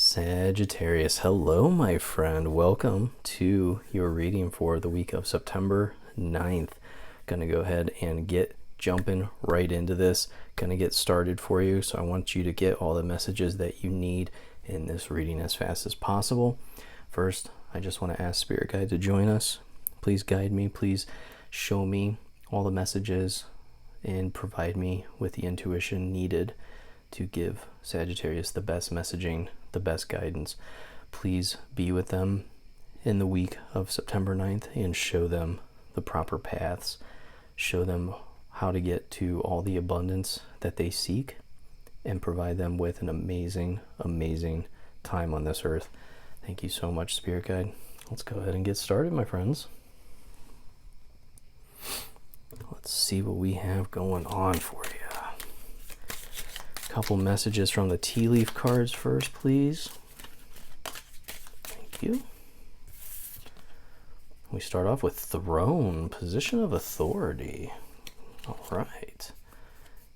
Sagittarius, hello my friend. Welcome to your reading for the week of September 9th. Gonna go ahead and get jumping right into this. Gonna get started for you. So I want you to get all the messages that you need in this reading as fast as possible. First, I just want to ask Spirit Guide to join us. Please guide me. Please show me all the messages and provide me with the intuition needed to give Sagittarius the best messaging, the best guidance. Please be with them in the week of September 9th and show them the proper paths. Show them how to get to all the abundance that they seek and provide them with an amazing, amazing time on this earth. Thank you so much, Spirit Guide. Let's go ahead and get started, my friends. Let's see what we have going on for you. Couple messages from the tea leaf cards first, please. Thank you. We start off with Throne, position of authority. All right.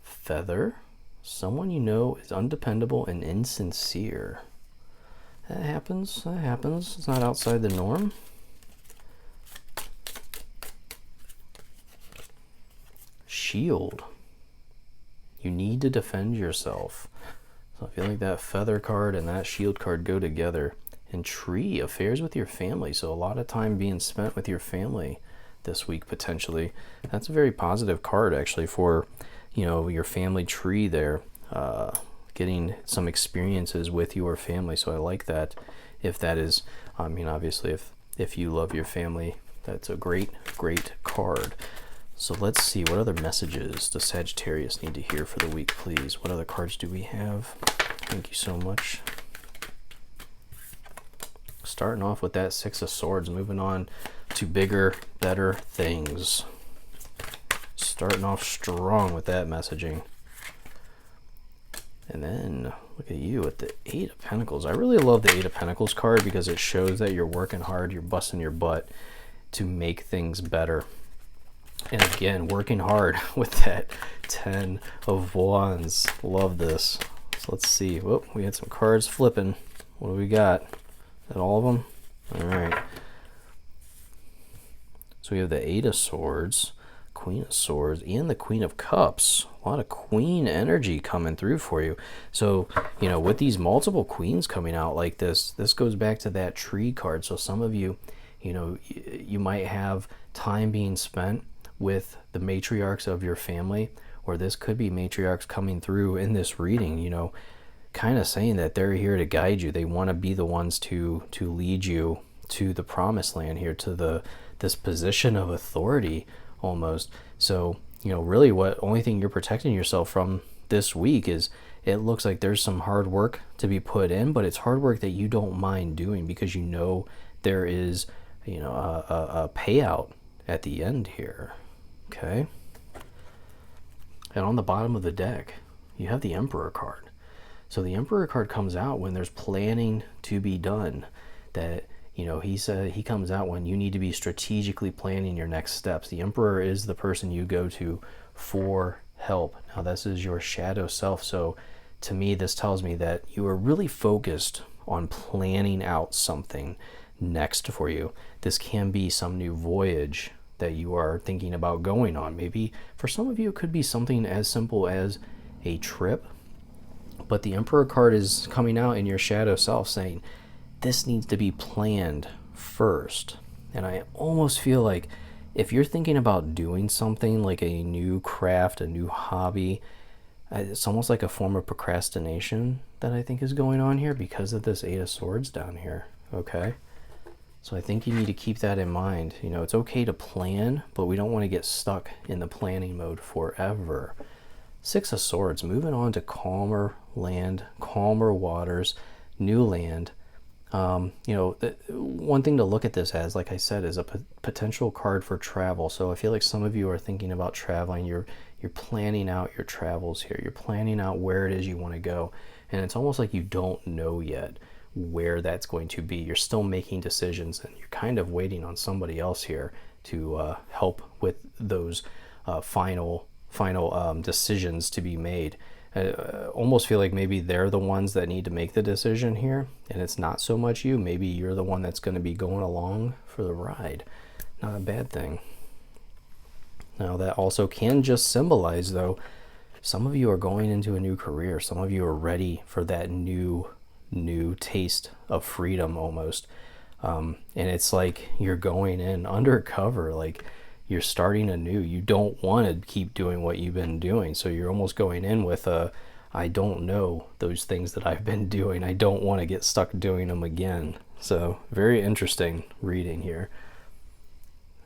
Feather, someone you know is undependable and insincere. That happens. It's not outside the norm. Shield. You need to defend yourself. So I feel like that feather card and that shield card go together. And tree, affairs with your family. So a lot of time being spent with your family this week potentially. That's a very positive card actually for, your family tree there. Getting some experiences with your family. So I like that. If that is, obviously if you love your family, that's a great, great card. So let's see, what other messages does Sagittarius need to hear for the week, please? What other cards do we have? Thank you so much. Starting off with that Six of Swords, moving on to bigger, better things. Starting off strong with that messaging. And then look at you with the Eight of Pentacles. I really love the Eight of Pentacles card because it shows that you're working hard, you're busting your butt to make things better. And again, working hard with that 10 of Wands. Love this. So let's see. Whoop, we had some cards flipping. What do we got? Is that all of them? All right. So we have the Eight of Swords, Queen of Swords, and the Queen of Cups. A lot of Queen energy coming through for you. So, with these multiple Queens coming out like this goes back to that tree card. So some of you, you might have time being spent with the matriarchs of your family, or this could be matriarchs coming through in this reading, kind of saying that they're here to guide you. They want to be the ones to lead you to the promised land here, to this position of authority almost. So, really only thing you're protecting yourself from this week is it looks like there's some hard work to be put in, but it's hard work that you don't mind doing because there is, a payout at the end here. Okay. And on the bottom of the deck, you have the Emperor card. So the Emperor card comes out when there's planning to be done. That, he comes out when you need to be strategically planning your next steps. The Emperor is the person you go to for help. Now, this is your shadow self. So to me, this tells me that you are really focused on planning out something next for you. This can be some new voyage that you are thinking about going on. Maybe for some of you it could be something as simple as a trip, but the Emperor card is coming out in your shadow self saying this needs to be planned first. And I almost feel like if you're thinking about doing something like a new craft, a new hobby, it's almost like a form of procrastination that I think is going on here because of this Eight of Swords down here. Okay. So I think you need to keep that in mind. It's okay to plan, but we don't want to get stuck in the planning mode forever. Six of Swords, moving on to calmer land, calmer waters, new land. One thing to look at this as, like I said, is a potential card for travel. So I feel like some of you are thinking about traveling. You're planning out your travels here. You're planning out where it is you want to go. And it's almost like you don't know yet where that's going to be. You're still making decisions and you're kind of waiting on somebody else here to help with those final decisions to be made. I almost feel like maybe they're the ones that need to make the decision here, and it's not so much you. Maybe you're the one that's going to be going along for the ride. Not a bad thing. Now that also can just symbolize, though, some of you are going into a new career. Some of you are ready for that new taste of freedom almost. And it's like you're going in undercover, like you're starting anew. You don't want to keep doing what you've been doing. So you're almost going in with I don't know those things that I've been doing. I don't want to get stuck doing them again. So very interesting reading here.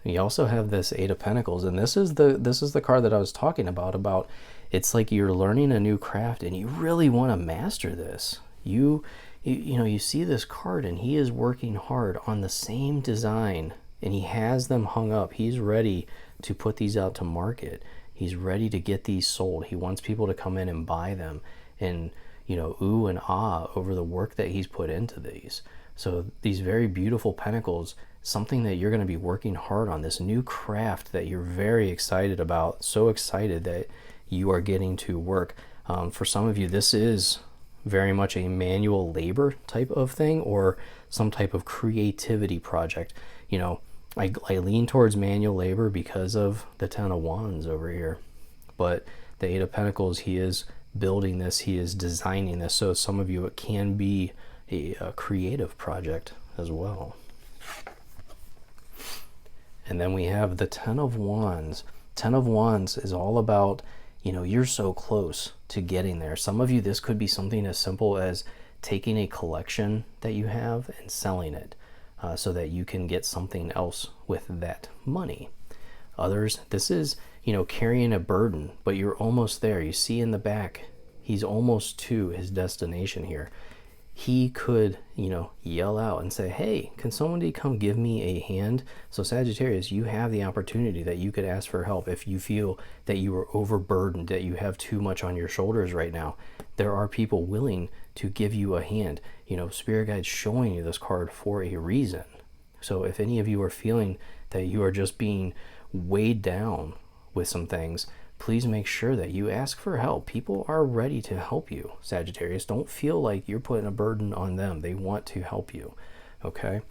You also have this Eight of Pentacles, and this is the card that I was talking about it's like you're learning a new craft and you really want to master this. You know, you see this card and he is working hard on the same design and he has them hung up. He's ready to put these out to market. He's ready to get these sold. He wants people to come in and buy them and, you know, ooh and ah over the work that he's put into these. So these very beautiful pentacles, something that you're going to be working hard on, this new craft that you're very excited about, so excited that you are getting to work. For some of you, this is very much a manual labor type of thing or some type of creativity project. You know, I lean towards manual labor because of the Ten of Wands over here. But the Eight of Pentacles, he is building this, he is designing this. So some of you, it can be a creative project as well. And then we have the Ten of Wands. Ten of Wands is all about, you know, you're so close to getting there. Some of you, this could be something as simple as taking a collection that you have and selling it so that you can get something else with that money. Others, this is, you know, carrying a burden, but you're almost there. You see in the back, he's almost to his destination here. He could, you know, yell out and say, hey, can somebody come give me a hand? So Sagittarius, you have the opportunity that you could ask for help if you feel that you are overburdened, that you have too much on your shoulders right now. There are people willing to give you a hand. You know, Spirit Guide's showing you this card for a reason. So if any of you are feeling that you are just being weighed down with some things, please make sure that you ask for help. People are ready to help you, Sagittarius. Don't feel like you're putting a burden on them. They want to help you, okay?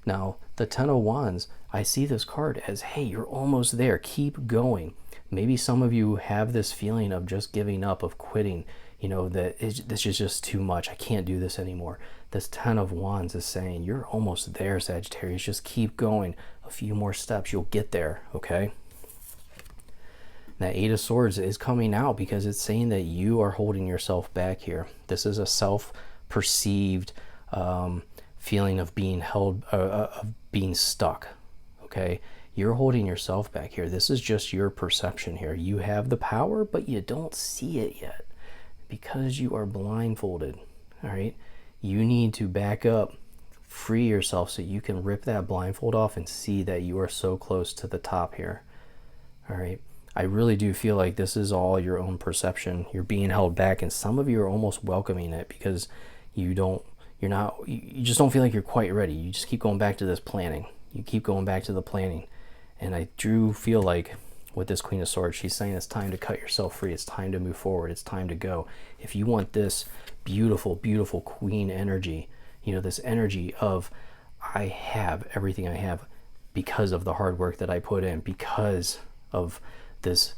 Now, the Ten of Wands, I see this card as, hey, you're almost there. Keep going. Maybe some of you have this feeling of just giving up, of quitting, you know, that this is just too much. I can't do this anymore. This Ten of Wands is saying, you're almost there, Sagittarius. Just keep going. A few more steps. You'll get there, okay? That Eight of Swords is coming out because it's saying that you are holding yourself back here. This is a self-perceived feeling of being held, of being stuck, okay? You're holding yourself back here. This is just your perception here. You have the power, but you don't see it yet because you are blindfolded, all right? You need to back up, free yourself so you can rip that blindfold off and see that you are so close to the top here, all right? I really do feel like this is all your own perception. You're being held back, and some of you are almost welcoming it because you just don't feel like you're quite ready. You just keep going back to this planning. You keep going back to the planning. And I do feel like with this Queen of Swords, she's saying it's time to cut yourself free. It's time to move forward. It's time to go. If you want this beautiful, beautiful queen energy, you know, this energy of I have everything I have because of the hard work that I put in, because of this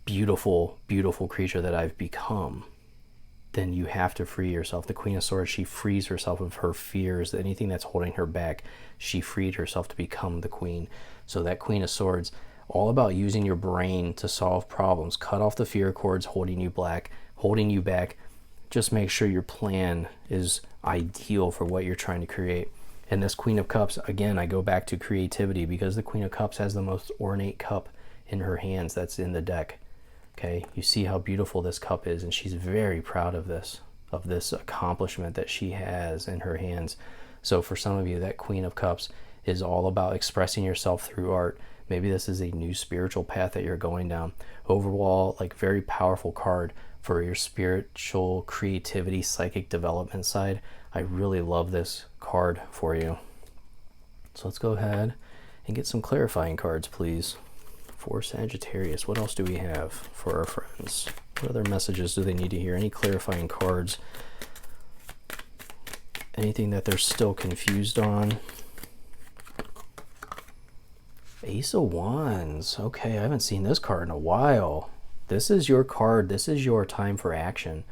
beautiful, beautiful creature that I've become, then you have to free yourself. The Queen of Swords, she frees herself of her fears, anything that's holding her back. She freed herself to become the queen. So that Queen of Swords, all about using your brain to solve problems. Cut off the fear cords holding you back. Just make sure your plan is ideal for what you're trying to create. And this Queen of Cups, again, I go back to creativity because the Queen of Cups has the most ornate cup in her hands that's in the deck. Okay, you see how beautiful this cup is, and she's very proud of this accomplishment that she has in her hands. So for some of you, that Queen of Cups is all about expressing yourself through art. Maybe this is a new spiritual path that you're going down. Overall, like, very powerful card for your spiritual creativity, psychic development side. I really love this card for you. So let's go ahead and get some clarifying cards, please. For Sagittarius, what else do we have for our friends? What other messages do they need to hear? Any clarifying cards? Anything that they're still confused on? Ace of Wands. Okay, I haven't seen this card in a while. This is your card. This is your time for action.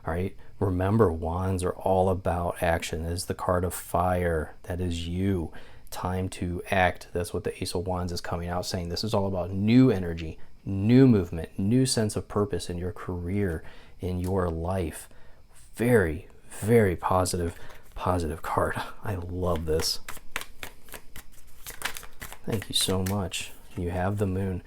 All right. Remember, wands are all about action. It is the card of fire. That is you. Time to act. That's what the Ace of Wands is coming out saying. This is all about new energy, new movement, new sense of purpose in your career, in your life. Very, very positive card. I love this. Thank you so much. You have the moon.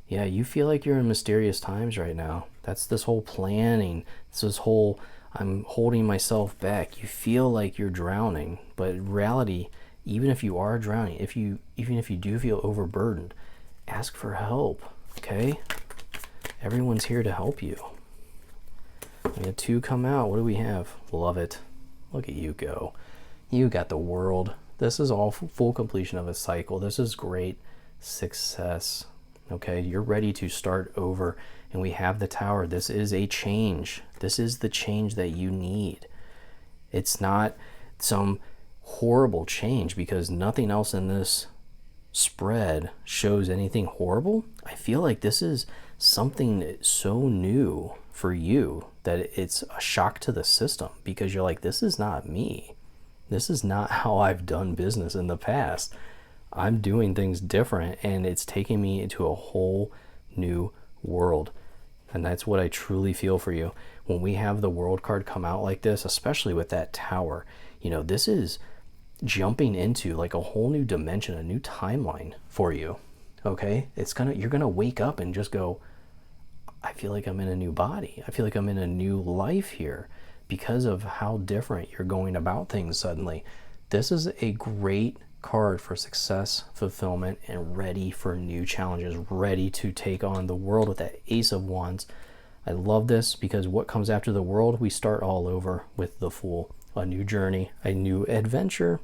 Yeah, you feel like you're in mysterious times right now. That's this whole planning. This whole, I'm holding myself back. You feel like you're drowning, but in reality, even if you are drowning, even if you do feel overburdened, ask for help, okay? Everyone's here to help you. We had 2 come out. What do we have? Love it. Look at you go. You got the World. This is all full completion of a cycle. This is great success. Okay, you're ready to start over. And we have the Tower. This is a change. This is the change that you need. It's not some horrible change, because nothing else in this spread shows anything horrible. I feel like this is something so new for you that it's a shock to the system, because you're like, this is not me. This is not how I've done business in the past. I'm doing things different, and it's taking me into a whole new world. And that's what I truly feel for you. When we have the World card come out like this, especially with that Tower, you know, this is jumping into like a whole new dimension, a new timeline for you. Okay? You're gonna wake up and just go, I feel like I'm in a new body. I feel like I'm in a new life here, because of how different you're going about things suddenly. This is a great card for success, fulfillment, and ready for new challenges, ready to take on the world with that Ace of Wands. I love this, because what comes after the World, we start all over with the Fool. A new journey, a new adventure.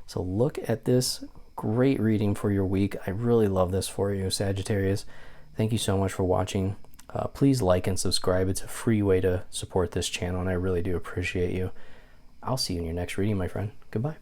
So look at this great reading for your week. I really love this for you, Sagittarius. Thank you so much for watching. Please like and subscribe. It's a free way to support this channel, and I really do appreciate you. I'll see you in your next reading, my friend. Goodbye.